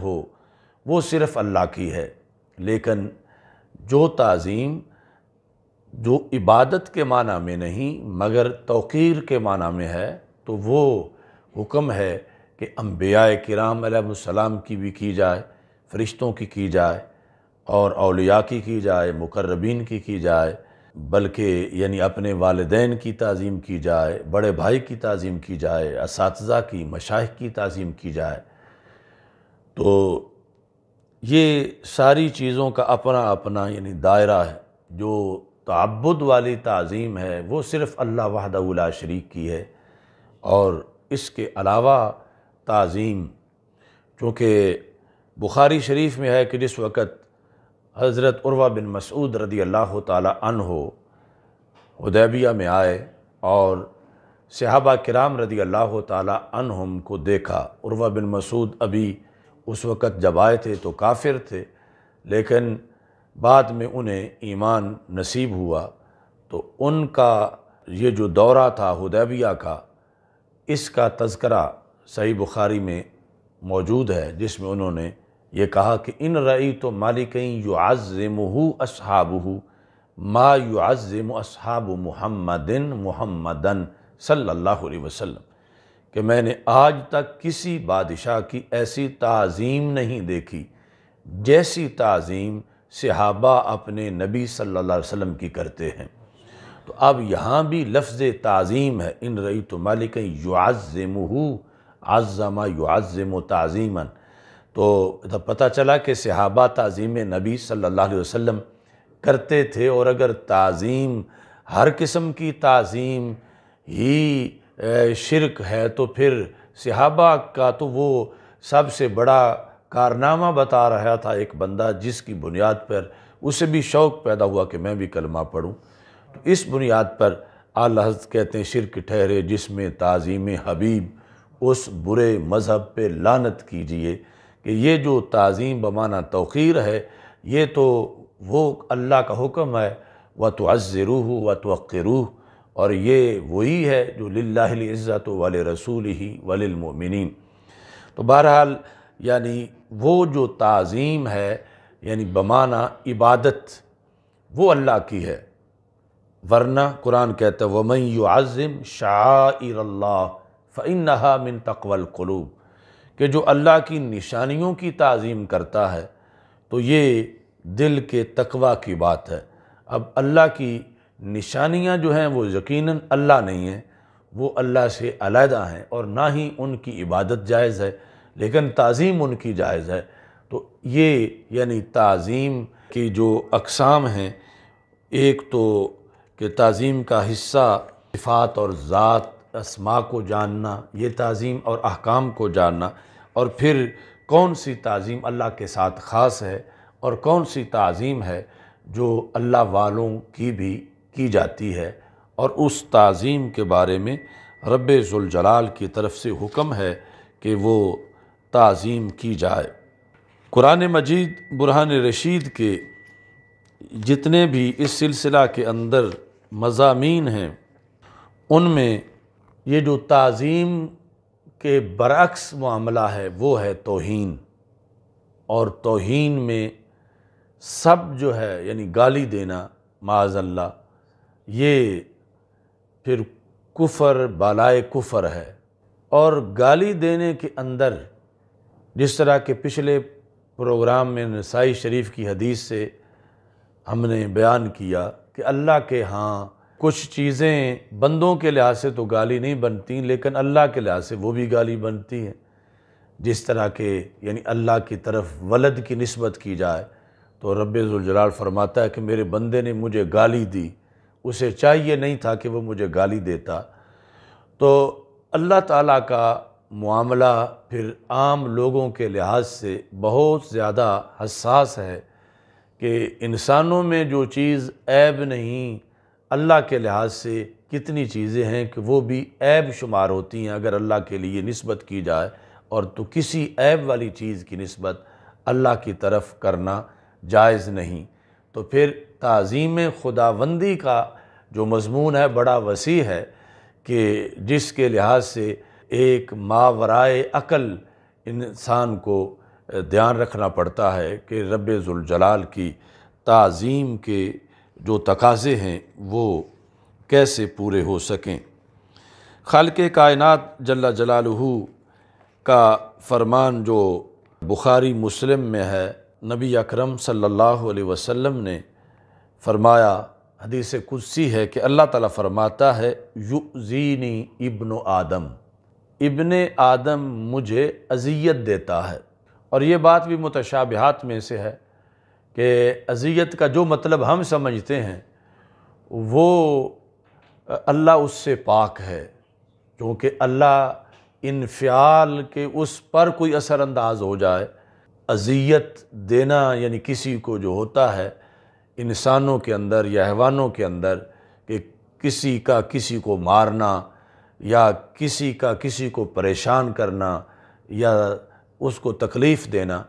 ہو وہ صرف اللہ کی ہے، لیکن جو تعظیم جو عبادت کے معنی میں نہیں مگر توقیر کے معنی میں ہے تو وہ حکم ہے کہ انبیاء کرام علیہ السلام کی بھی کی جائے، فرشتوں کی جائے، اور اولیاء کی جائے، مقربین کی جائے، بلکہ یعنی اپنے والدین کی تعظیم کی جائے، بڑے بھائی کی تعظیم کی جائے، اساتذہ کی، مشائخ کی تعظیم کی جائے۔ تو یہ ساری چیزوں کا اپنا اپنا یعنی دائرہ ہے۔ جو تعبد والی تعظیم ہے وہ صرف اللہ وحدہ لا شریک کی ہے، اور اس کے علاوہ تعظیم چونکہ بخاری شریف میں ہے کہ جس وقت حضرت عروہ بن مسعود رضی اللہ تعالی عنہ حدیبیہ میں آئے اور صحابہ کرام رضی اللہ تعالی عنہم کو دیکھا، عروہ بن مسعود ابھی اس وقت جب آئے تھے تو کافر تھے، لیکن بعد میں انہیں ایمان نصیب ہوا، تو ان کا یہ جو دورہ تھا حدیبیہ کا، اس کا تذکرہ صحیح بخاری میں موجود ہے، جس میں انہوں نے یہ کہا کہ ان رأیت مالکا یعظمہ اصحابہ ما یعظم اصحاب محمدن صلی اللہ علیہ وسلم، کہ میں نے آج تک کسی بادشاہ کی ایسی تعظیم نہیں دیکھی جیسی تعظیم صحابہ اپنے نبی صلی اللہ علیہ وسلم کی کرتے ہیں۔ تو اب یہاں بھی لفظ تعظیم ہے، ان رأیت مالکا یعظمہ، عظم یعظم تعظیما، تو پتہ چلا کہ صحابہ تعظیم نبی صلی اللہ علیہ وسلم کرتے تھے، اور اگر تعظیم ہر قسم کی تعظیم ہی شرک ہے تو پھر صحابہ کا تو وہ سب سے بڑا کارنامہ بتا رہا تھا ایک بندہ، جس کی بنیاد پر اسے بھی شوق پیدا ہوا کہ میں بھی کلمہ پڑھوں۔ تو اس بنیاد پر اعلیٰ حضرت کہتے ہیں شرک ٹھہرے جس میں تعظیم حبیب، اس برے مذہب پہ لعنت کیجئے، کہ یہ جو تعظیم بمعنی توقیر ہے یہ تو وہ اللہ کا حکم ہے، وَتُعَزِّرُوهُ وَتُوَقِّرُوهُ، اور یہ وہی ہے جو للہ العزت ولرسولہ وللمؤمنین۔ تو بہرحال یعنی وہ جو تعظیم ہے یعنی بمعنی عبادت وہ اللہ کی ہے، ورنہ قرآن کہتا ہے وَمَن يُعَظِّمْ شَعَائِرَ اللَّهِ فَإِنَّهَا مِن تَقْوَى الْقُلُوبِ، کہ جو اللہ کی نشانیوں کی تعظیم کرتا ہے تو یہ دل کے تقوی کی بات ہے۔ اب اللہ کی نشانیاں جو ہیں وہ یقیناً اللہ نہیں ہیں، وہ اللہ سے علیحدہ ہیں، اور نہ ہی ان کی عبادت جائز ہے، لیکن تعظیم ان کی جائز ہے۔ تو یہ یعنی تعظیم کی جو اقسام ہیں، ایک تو کہ تعظیم کا حصہ صفات اور ذات اسماء کو جاننا، یہ تعظیم اور احکام کو جاننا، اور پھر کون سی تعظیم اللہ کے ساتھ خاص ہے اور کون سی تعظیم ہے جو اللہ والوں کی بھی کی جاتی ہے، اور اس تعظیم کے بارے میں رب ذوالجلال کی طرف سے حکم ہے کہ وہ تعظیم کی جائے۔ قرآن مجید برہان رشید کے جتنے بھی اس سلسلہ کے اندر مضامین ہیں ان میں یہ جو تعظیم کے برعکس معاملہ ہے وہ ہے توہین، اور توہین میں سب جو ہے یعنی گالی دینا معاذ اللہ، یہ پھر کفر بالائے کفر ہے۔ اور گالی دینے کے اندر جس طرح کہ پچھلے پروگرام میں نسائی شریف کی حدیث سے ہم نے بیان کیا کہ اللہ کے ہاں کچھ چیزیں بندوں کے لحاظ سے تو گالی نہیں بنتی، لیکن اللہ کے لحاظ سے وہ بھی گالی بنتی ہیں، جس طرح کہ یعنی اللہ کی طرف ولد کی نسبت کی جائے تو رب ذوالجلال فرماتا ہے کہ میرے بندے نے مجھے گالی دی، اسے چاہیے نہیں تھا کہ وہ مجھے گالی دیتا۔ تو اللہ تعالیٰ کا معاملہ پھر عام لوگوں کے لحاظ سے بہت زیادہ حساس ہے کہ انسانوں میں جو چیز عیب نہیں، اللہ کے لحاظ سے کتنی چیزیں ہیں کہ وہ بھی عیب شمار ہوتی ہیں اگر اللہ کے لیے نسبت کی جائے، اور تو کسی عیب والی چیز کی نسبت اللہ کی طرف کرنا جائز نہیں۔ تو پھر تعظیم خداوندی کا جو مضمون ہے بڑا وسیع ہے کہ جس کے لحاظ سے ایک ماورائے عقل انسان کو دھیان رکھنا پڑتا ہے کہ رب ذوالجلال کی تعظیم کے جو تقاضے ہیں وہ کیسے پورے ہو سکیں۔ خالق کائنات جل جلالہ کا فرمان جو بخاری مسلم میں ہے، نبی اکرم صلی اللہ علیہ وسلم نے فرمایا، حدیث قدسی ہے کہ اللہ تعالیٰ فرماتا ہے یؤذینی ابن آدم، ابن آدم مجھے اذیت دیتا ہے۔ اور یہ بات بھی متشابہات میں سے ہے کہ اذیت کا جو مطلب ہم سمجھتے ہیں وہ اللہ اس سے پاک ہے، کیونکہ اللہ انفعال کے اس پر کوئی اثر انداز ہو جائے۔ اذیت دینا یعنی کسی کو جو ہوتا ہے انسانوں کے اندر یا حیوانوں کے اندر، کہ کسی کا کسی کو مارنا یا کسی کا کسی کو پریشان کرنا یا اس کو تکلیف دینا،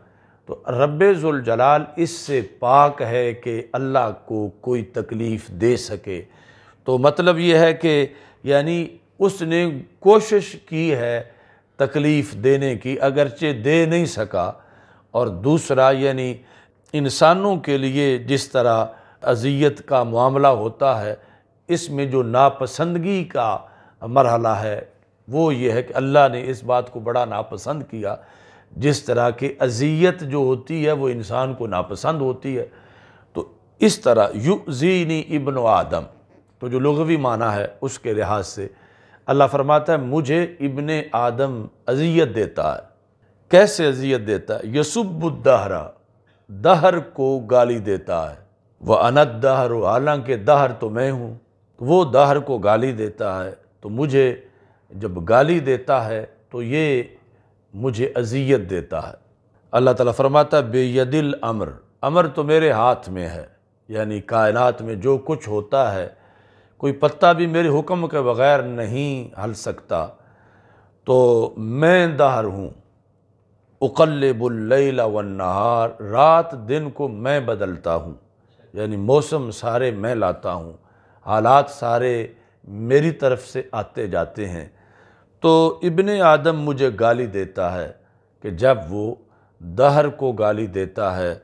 تو رب ذوالجلال اس سے پاک ہے کہ اللہ کو کوئی تکلیف دے سکے۔ تو مطلب یہ ہے کہ یعنی اس نے کوشش کی ہے تکلیف دینے کی، اگرچہ دے نہیں سکا۔ اور دوسرا یعنی انسانوں کے لیے جس طرح اذیت کا معاملہ ہوتا ہے، اس میں جو ناپسندگی کا مرحلہ ہے وہ یہ ہے کہ اللہ نے اس بات کو بڑا ناپسند کیا، جس طرح کہ اذیت جو ہوتی ہے وہ انسان کو ناپسند ہوتی ہے۔ تو اس طرح یؤذینی ابن آدم، تو جو لغوی معنی ہے اس کے لحاظ سے اللہ فرماتا ہے مجھے ابن آدم اذیت دیتا ہے۔ کیسے اذیت دیتا ہے؟ یسب الدہر، دہر کو گالی دیتا ہے۔ وَأَنَا الدَّهْرُ، حالانکہ دہر تو میں ہوں، وہ دہر کو گالی دیتا ہے۔ تو مجھے جب گالی دیتا ہے تو یہ مجھے اذیت دیتا ہے۔ اللہ تعالیٰ فرماتا ہے بِیَدِ الْأَمْرِ، امر تو میرے ہاتھ میں ہے، یعنی کائنات میں جو کچھ ہوتا ہے کوئی پتا بھی میرے حکم کے بغیر نہیں ہل سکتا۔ تو میں دہر ہوں، اقلب اللیل والنہار، رات دن کو میں بدلتا ہوں، یعنی موسم سارے میں لاتا ہوں، حالات سارے میری طرف سے آتے جاتے ہیں۔ تو ابن آدم مجھے گالی دیتا ہے کہ جب وہ دہر کو گالی دیتا ہے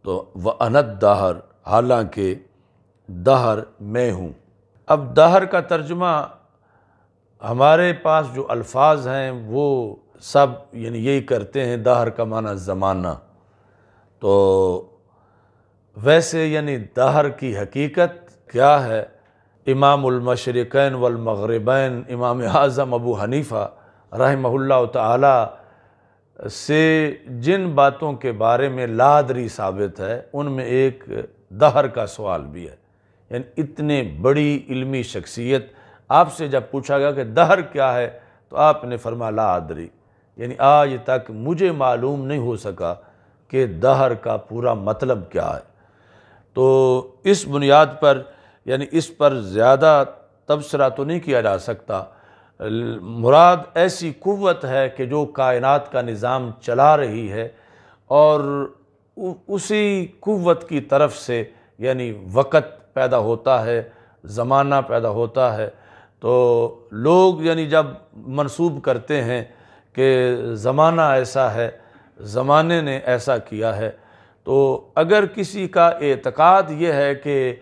تو وَأَنَا الدَّهْرُ، حالانکہ دہر میں ہوں۔ اب دہر کا ترجمہ ہمارے پاس جو الفاظ ہیں وہ سب یعنی یہی کرتے ہیں، دہر کا معنی زمانہ۔ تو ویسے یعنی دہر کی حقیقت کیا ہے؟ امام المشرقین والمغربین امام اعظم ابو حنیفہ رحمہ اللہ تعالی سے جن باتوں کے بارے میں لادری ثابت ہے ان میں ایک دہر کا سوال بھی ہے۔ یعنی اتنے بڑی علمی شخصیت، آپ سے جب پوچھا گیا کہ دہر کیا ہے تو آپ نے فرمایا لا ادری، یعنی آج تک مجھے معلوم نہیں ہو سکا کہ دہر کا پورا مطلب کیا ہے۔ تو اس بنیاد پر یعنی اس پر زیادہ تبصرہ تو نہیں کیا جا سکتا۔ مراد ایسی قوت ہے کہ جو کائنات کا نظام چلا رہی ہے، اور اسی قوت کی طرف سے یعنی وقت پیدا ہوتا ہے، زمانہ پیدا ہوتا ہے۔ تو لوگ یعنی جب منسوب کرتے ہیں کہ زمانہ ایسا ہے، زمانے نے ایسا کیا ہے، تو اگر کسی کا اعتقاد یہ ہے کہ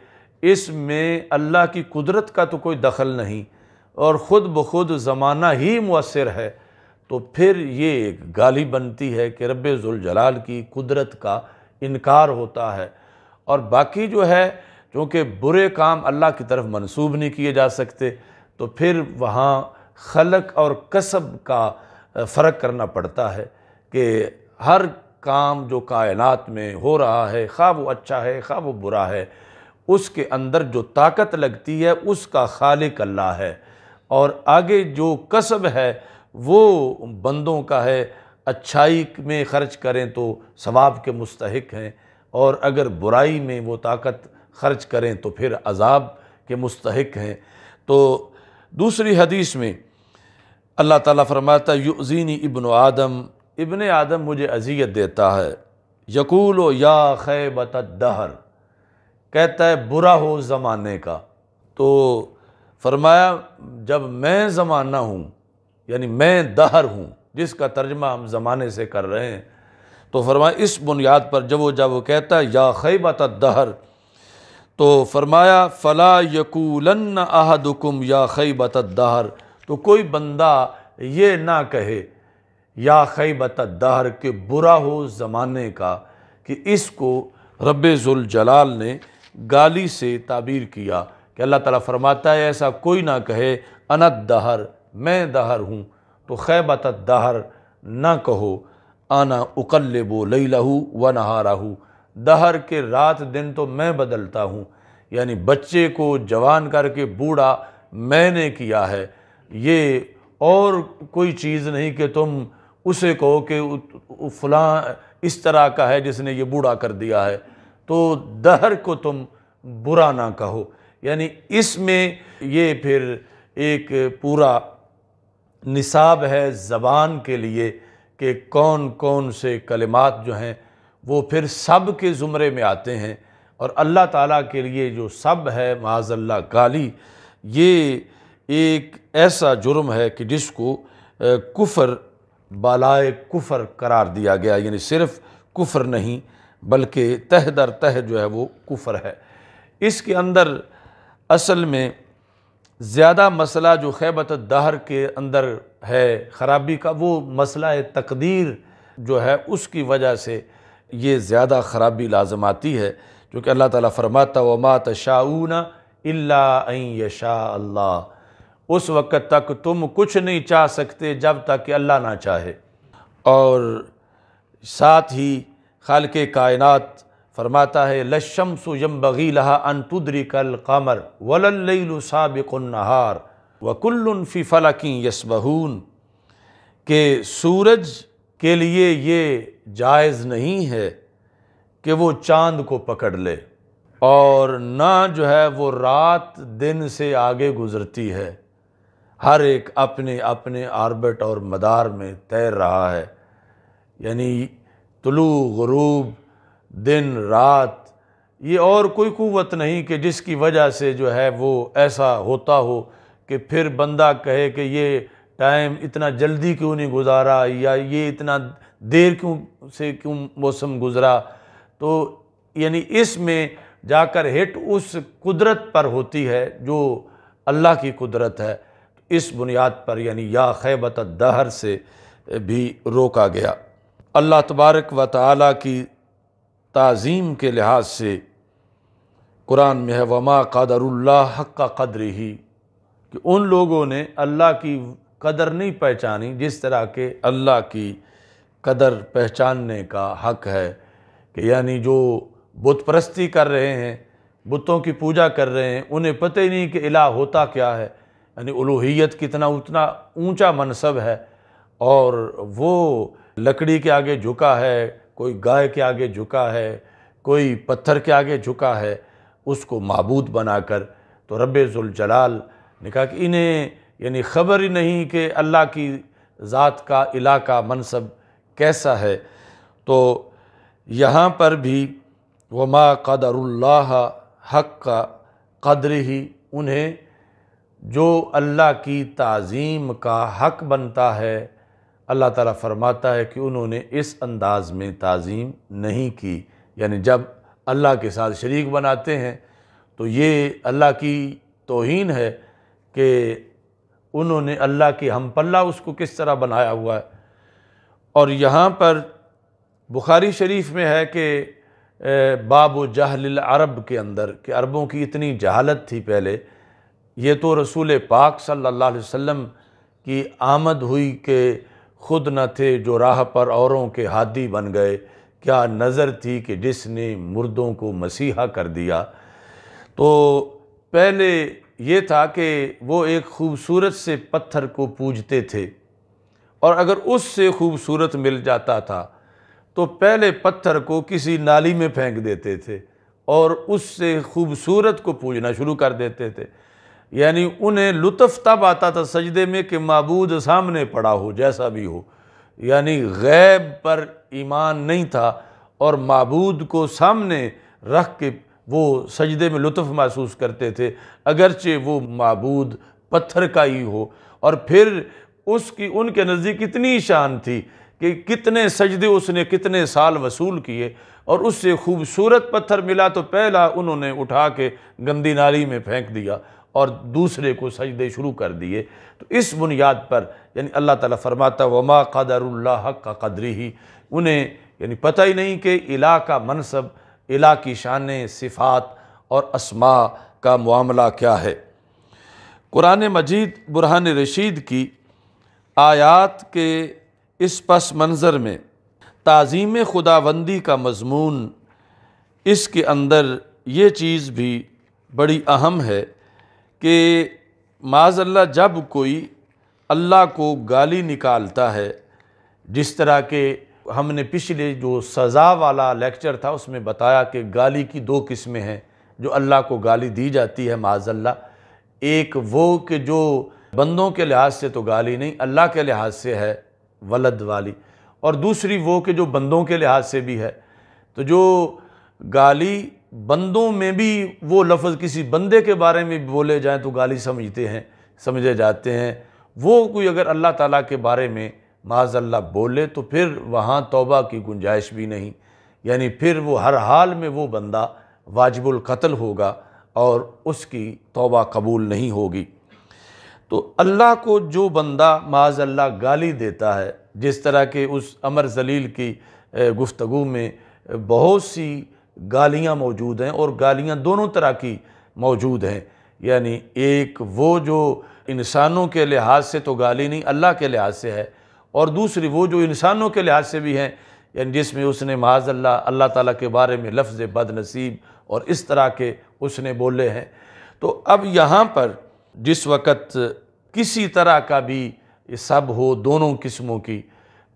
اس میں اللہ کی قدرت کا تو کوئی دخل نہیں اور خود بخود زمانہ ہی مؤثر ہے، تو پھر یہ ایک گالی بنتی ہے کہ رب ذوالجلال کی قدرت کا انکار ہوتا ہے۔ اور باقی جو ہے چونکہ برے کام اللہ کی طرف منسوب نہیں کیے جا سکتے، تو پھر وہاں خلق اور کسب کا فرق کرنا پڑتا ہے کہ ہر کام جو کائنات میں ہو رہا ہے، خواہ وہ اچھا ہے خواہ وہ برا ہے، اس کے اندر جو طاقت لگتی ہے اس کا خالق اللہ ہے، اور آگے جو کسب ہے وہ بندوں کا ہے۔ اچھائی میں خرچ کریں تو ثواب کے مستحق ہیں، اور اگر برائی میں وہ طاقت خرچ کریں تو پھر عذاب کے مستحق ہیں۔ تو دوسری حدیث میں اللہ تعالیٰ فرماتا ہے یؤذینی ابن آدم، ابن آدم مجھے اذیت دیتا ہے، یقول یا خیبۃ الدہر، کہتا ہے برا ہو زمانے کا۔ تو فرمایا جب میں زمانہ ہوں، یعنی میں دہر ہوں، جس کا ترجمہ ہم زمانے سے کر رہے ہیں، تو فرمایا اس بنیاد پر جب وہ کہتا ہے یا خیبۃ الدہر، تو فرمایا فلا یقولن احدکم یا خیبۃ الدہر، تو کوئی بندہ یہ نہ کہے یا خیبۃ الدہر کہ برا ہو زمانے کا، کہ اس کو رب ذوالجلال نے گالی سے تعبیر کیا کہ اللہ تعالیٰ فرماتا ہے ایسا کوئی نہ کہے انا الدہر، میں دہر ہوں، تو خیبۃ الدہر نہ کہو، انا اقلب لیلہ و نہارہ، دہر کے رات دن تو میں بدلتا ہوں، یعنی بچے کو جوان کر کے بوڑھا میں نے کیا ہے، یہ اور کوئی چیز نہیں کہ تم اسے کہو کہ فلاں اس طرح کا ہے جس نے یہ بوڑھا کر دیا ہے، تو دہر کو تم برا نہ کہو۔ یعنی اس میں یہ پھر ایک پورا نصاب ہے زبان کے لیے کہ کون کون سے کلمات جو ہیں وہ پھر سب کے زمرے میں آتے ہیں، اور اللہ تعالیٰ کے لیے جو سب ہے معاذ اللہ گالی، یہ ایک ایسا جرم ہے کہ جس کو کفر بالائے کفر قرار دیا گیا، یعنی صرف کفر نہیں بلکہ تہ در تہ جو ہے وہ کفر ہے۔ اس کے اندر اصل میں زیادہ مسئلہ جو خیبۃ الدہر کے اندر ہے خرابی کا، وہ مسئلہ تقدیر جو ہے اس کی وجہ سے یہ زیادہ خرابی لازم آتی ہے، کیونکہ اللہ تعالیٰ فرماتا وَمَا تَشَاءُونَ إِلَّا أَن يَشَاءَ اللَّهُ، اس وقت تک تم کچھ نہیں چاہ سکتے جب تک کہ اللہ نہ چاہے۔ اور ساتھ ہی خالق کائنات فرماتا ہے لَلشَّمْسُ يَنبَغِي لَهَا أَن تُدْرِكَ الْقَمَرَ وَلَا اللَّيْلُ سَابِقُ النَّهَارِ وَكُلٌّ فِي فَلَكٍ يَسْبَحُونَ، کہ سورج کے لیے یہ جائز نہیں ہے کہ وہ چاند کو پکڑ لے، اور نہ جو ہے وہ رات دن سے آگے گزرتی ہے، ہر ایک اپنے اپنے آربٹ اور مدار میں تیر رہا ہے، یعنی طلوع غروب دن رات، یہ اور کوئی قوت نہیں کہ جس کی وجہ سے جو ہے وہ ایسا ہوتا ہو کہ پھر بندہ کہے کہ یہ ٹائم اتنا جلدی کیوں نہیں گزارا، یا یہ اتنا دیر کیوں موسم گزرا۔ تو یعنی اس میں جا کر ہٹ اس قدرت پر ہوتی ہے جو اللہ کی قدرت ہے، اس بنیاد پر یعنی یا خیبۃ الدہر سے بھی روکا گیا۔ اللہ تبارک و تعالیٰ کی تعظیم کے لحاظ سے قرآن میں ہے وما قدر اللہ حق قدرہ، کہ ان لوگوں نے اللہ کی قدر نہیں پہچانی جس طرح کہ اللہ کی قدر پہچاننے کا حق ہے، کہ یعنی جو بت پرستی کر رہے ہیں، بتوں کی پوجا کر رہے ہیں، انہیں پتہ ہی نہیں کہ الہ ہوتا کیا ہے، یعنی الوہیت کتنا اتنا اونچا منصب ہے، اور وہ لکڑی کے آگے جھکا ہے، کوئی گائے کے آگے جھکا ہے، کوئی پتھر کے آگے جھکا ہے، اس کو معبود بنا کر۔ تو رب ذوالجلال نے کہا کہ انہیں یعنی خبر ہی نہیں کہ اللہ کی ذات کا الہ کا منصب کیسا ہے۔ تو یہاں پر بھی وما قدر اللہ حق قدرہ، انہیں جو اللہ کی تعظیم کا حق بنتا ہے، اللہ تعالیٰ فرماتا ہے کہ انہوں نے اس انداز میں تعظیم نہیں کی، یعنی جب اللہ کے ساتھ شریک بناتے ہیں تو یہ اللہ کی توہین ہے کہ انہوں نے اللہ کی ہم پلہ اس کو کس طرح بنایا ہوا ہے۔ اور یہاں پر بخاری شریف میں ہے کہ باب جہل العرب کے اندر، کہ عربوں کی اتنی جہالت تھی پہلے، یہ تو رسول پاک صلی اللہ علیہ وسلم کی آمد ہوئی کہ خود نہ تھے جو راہ پر اوروں کے ہادی بن گئے، کیا نظر تھی کہ جس نے مردوں کو مسیحا کر دیا۔ تو پہلے یہ تھا کہ وہ ایک خوبصورت سے پتھر کو پوجتے تھے، اور اگر اس سے خوبصورت مل جاتا تھا تو پہلے پتھر کو کسی نالی میں پھینک دیتے تھے اور اس سے خوبصورت کو پوجنا شروع کر دیتے تھے۔ یعنی انہیں لطف تب آتا تھا سجدے میں کہ معبود سامنے پڑا ہو جیسا بھی ہو، یعنی غیب پر ایمان نہیں تھا، اور معبود کو سامنے رکھ کے وہ سجدے میں لطف محسوس کرتے تھے، اگرچہ وہ معبود پتھر کا ہی ہو۔ اور پھر اس کی ان کے نزدیک اتنی شان تھی کہ کتنے سجدے اس نے کتنے سال وصول کیے، اور اس سے خوبصورت پتھر ملا تو پہلا انہوں نے اٹھا کے گندی نالی میں پھینک دیا اور دوسرے کو سجدے شروع کر دیے۔ تو اس بنیاد پر یعنی اللہ تعالیٰ فرماتا وما قدر اللہ حق قدرہ، انہیں یعنی پتہ ہی نہیں کہ الہ کا منصب، الہ کی شانیں، صفات اور اسماء کا معاملہ کیا ہے۔ قرآن مجید برہان رشید کی آیات کے اس پس منظر میں تعظیم خداوندی کا مضمون، اس کے اندر یہ چیز بھی بڑی اہم ہے کہ معاذ اللہ جب کوئی اللہ کو گالی نکالتا ہے، جس طرح کہ ہم نے پچھلے جو سزا والا لیکچر تھا اس میں بتایا کہ گالی کی دو قسمیں ہیں جو اللہ کو گالی دی جاتی ہے معاذ اللہ، ایک وہ کہ جو بندوں کے لحاظ سے تو گالی نہیں، اللہ کے لحاظ سے ہے ولد والی، اور دوسری وہ کہ جو بندوں کے لحاظ سے بھی ہے۔ تو جو گالی بندوں میں بھی وہ لفظ کسی بندے کے بارے میں بولے جائیں تو گالی سمجھے جاتے ہیں، وہ کوئی اگر اللہ تعالیٰ کے بارے میں معاذ اللہ بولے تو پھر وہاں توبہ کی گنجائش بھی نہیں، یعنی پھر وہ ہر حال میں وہ بندہ واجب القتل ہوگا اور اس کی توبہ قبول نہیں ہوگی۔ تو اللہ کو جو بندہ معاذ اللہ گالی دیتا ہے، جس طرح کہ اس عمر ذلیل کی گفتگو میں بہت سی گالیاں موجود ہیں، اور گالیاں دونوں طرح کی موجود ہیں، یعنی ایک وہ جو انسانوں کے لحاظ سے تو گالی نہیں اللہ کے لحاظ سے ہے، اور دوسری وہ جو انسانوں کے لحاظ سے بھی ہیں، یعنی جس میں اس نے معاذ اللہ تعالیٰ کے بارے میں لفظ بد نصیب اور اس طرح کے اس نے بولے ہیں۔ تو اب یہاں پر جس وقت کسی طرح کا بھی سب ہو دونوں قسموں کی،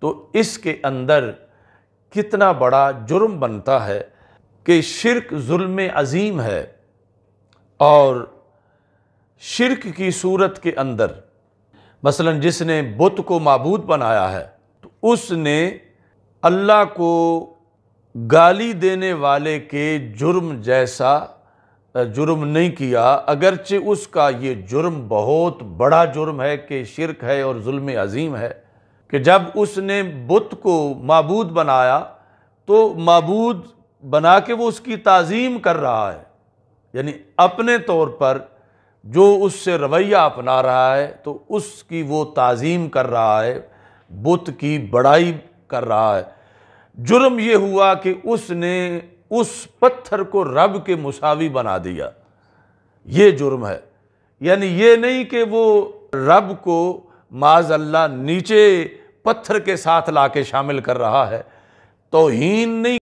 تو اس کے اندر کتنا بڑا جرم بنتا ہے کہ شرک ظلم عظیم ہے، اور شرک کی صورت کے اندر مثلا جس نے بت کو معبود بنایا ہے تو اس نے اللہ کو گالی دینے والے کے جرم جیسا جرم نہیں کیا، اگرچہ اس کا یہ جرم بہت بڑا جرم ہے کہ شرک ہے اور ظلم عظیم ہے، کہ جب اس نے بت کو معبود بنایا تو معبود بنا کے وہ اس کی تعظیم کر رہا ہے، یعنی اپنے طور پر جو اس سے رویہ اپنا رہا ہے تو اس کی وہ تعظیم کر رہا ہے، بت کی بڑائی کر رہا ہے۔ جرم یہ ہوا کہ اس نے اس پتھر کو رب کے مساوی بنا دیا، یہ جرم ہے۔ یعنی یہ نہیں کہ وہ رب کو معاذ اللہ نیچے پتھر کے ساتھ لا کے شامل کر رہا ہے، توہین نہیں